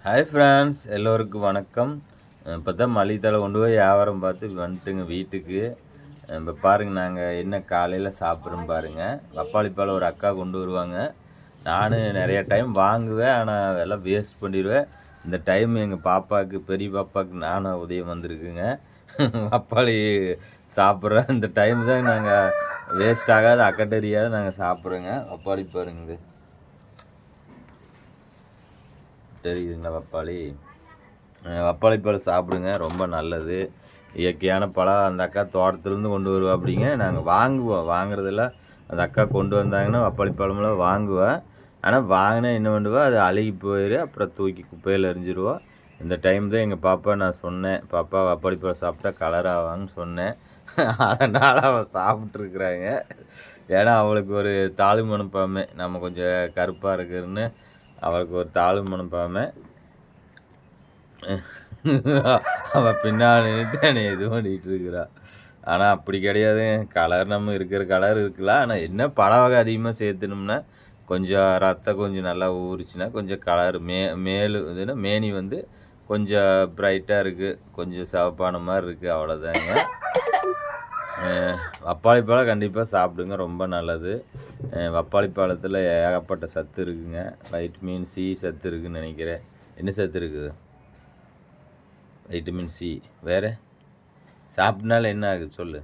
Hi friends, எல்லோருக்கும் வணக்கம். இப்போ தான் மளிகைத்தலை கொண்டு போய் வியாபாரம் பார்த்து வந்துட்டுங்க வீட்டுக்கு. இப்போ பாருங்கள், நாங்கள் என்ன காலையில் சாப்பிட்றோம் பாருங்கள். பப்பாளி பழம் ஒரு அக்கா கொண்டு வருவாங்க. நான் நிறைய டைம் வாங்குவேன், ஆனால் எல்லாம் வேஸ்ட் பண்ணிடுவேன். இந்த டைம் எங்கள் பாப்பாவுக்கு, பெரிய பாப்பாவுக்கு நானும் உதயம் வந்திருக்குங்க. பப்பாளி சாப்பிட்ற இந்த டைம் தான் நாங்கள் வேஸ்ட் ஆகாத அக்கட்டரியாவது நாங்கள் சாப்பிட்றோங்க. பப்பாளி பாருங்க, தெரியுதுங்களா? பப்பாளி பழம் சாப்பிடுங்க, ரொம்ப நல்லது. இயற்கையான பழம். அந்த அக்கா தோட்டத்துலேருந்து கொண்டு வருவா அப்படிங்க. நாங்கள் வாங்குறதில்ல. அந்த அக்கா கொண்டு வந்தாங்கன்னா பப்பாளி பழமெல்லாம் வாங்குவேன். ஆனால் வாங்கினா என்ன பண்ணுவோம், அது அழுகி போயிடும், அப்புறம் தூக்கி குப்பையில் எறிஞ்சிருவோம். இந்த டைம் தான் எங்கள் பாப்பா நான் சொன்னேன், பாப்பா பப்பாளி பழம் சாப்பிட்டா கலர் ஆவாங்கன்னு சொன்னேன். அதனால் அவள் சாப்பிட்ருக்குறாங்க. ஏன்னா அவளுக்கு ஒரு தாழ்வு மனப்பான்மை, நம்ம கொஞ்சம் கருப்பாக இருக்குதுன்னு அவளுக்கு ஒரு தாழ்வு மனப்பான்மை. அவள் பின்னால் நின்றுட்டு என்னை இது பண்ணிகிட்டு இருக்கிறா. ஆனால் அப்படி கிடையாது. கலர் நம்ம இருக்கிற கலர் இருக்கலாம். ஆனால் என்ன பழ வகை அதிகமாக சேர்த்துனோம்னா கொஞ்சம் ரத்தம் கொஞ்சம் நல்லா ஊறிச்சுன்னா கொஞ்சம் கலர் இதுன்னா மேனி வந்து கொஞ்சம் ப்ரைட்டாக இருக்குது, கொஞ்சம் சிவப்பான மாதிரி இருக்குது, அவ்வளோதாங்க. பப்பாளி பழம் கண்டிப்பாக சாப்பிடுங்க, ரொம்ப நல்லது. பப்பாளி பழத்தில் ஏகப்பட்ட சத்து இருக்குங்க. வைட்டமின் சி சத்து இருக்குதுன்னு நினைக்கிறேன். என்ன சத்து இருக்குது? Vitamin C. வேறு சாப்பிட்னால என்ன ஆகுது சொல்லு?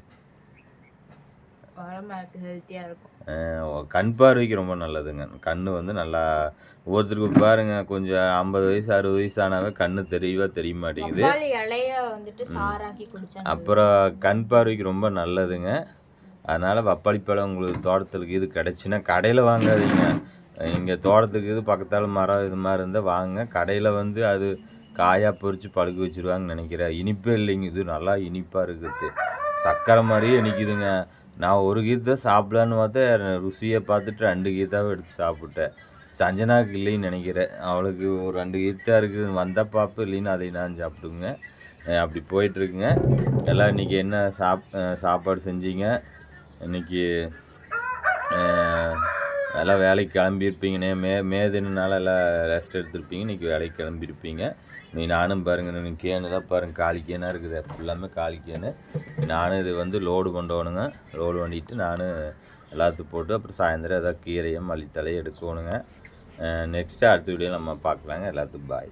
கண் பார்வைக்கு ரொம்ப நல்லதுங்க. கண் வந்து நல்லா ஒவ்வொருத்தருக்கு பாருங்கள், கொஞ்சம் 50 வயசு 60 வயசு ஆனாவே கண் தெளிவாக தெரிய மாட்டேங்குது. அப்புறம் கண் பார்வைக்கு ரொம்ப நல்லதுங்க. அதனால் பப்பாளி பழம் உங்களுக்கு தோட்டத்துக்கு இது கிடச்சின்னா கடையில் வாங்காதீங்க. இங்கே தோட்டத்துக்கு இது பக்கத்தால் மரம் இது மாதிரி இருந்தால் வாங்க. கடையில் வந்து அது காயாக பொறிச்சு பழுக்க வச்சுருவாங்கன்னு நினைக்கிறேன். இனிப்பே இல்லைங்க, இது நல்லா இனிப்பாக இருக்குது, சர்க்கரை மாதிரியே இனிக்குதுங்க. நான் ஒரு கீத்தை சாப்பிடலான்னு பார்த்தா ருசியை பார்த்துட்டு 2 கீத்தாவே எடுத்து சாப்பிட்டேன். சஞ்சனாவுக்கு இல்லைன்னு நினைக்கிறேன், அவளுக்கு ஒரு 2 கீத்தாக இருக்குது. வந்தால் பாப்பு, இல்லைன்னு அதை நான் சாப்பிடுங்க. அப்படி போயிட்டுருக்குங்க. எல்லாம் இன்றைக்கி என்ன சாப்பாடு செஞ்சீங்க? இன்றைக்கி எல்லாம் வேலைக்கு கிளம்பியிருப்பீங்கண்ணே. மேதினால எல்லாம் ரெஸ்ட் எடுத்துருப்பீங்க. இன்றைக்கி வேலைக்கு கிளம்பியிருப்பீங்க. நானும் பாருங்கள், நீங்கள் கேனு தான் பாருங்கள், காலி கேனாக இருக்குது, ஃபுல்லாமே காலி கேனு. நானும் இது வந்து லோடு கொண்டோணுங்க. லோடு பண்ணிவிட்டு நான் எல்லாத்துக்கும் போட்டு அப்புறம் சாயந்தரம் ஏதாவது கீரையும் மல்லித்தலையும் எடுக்கணுங்க. நெக்ஸ்ட்டு அடுத்த வீடியோ நம்ம பார்க்கலாங்க. எல்லாத்துக்கும் பாய்.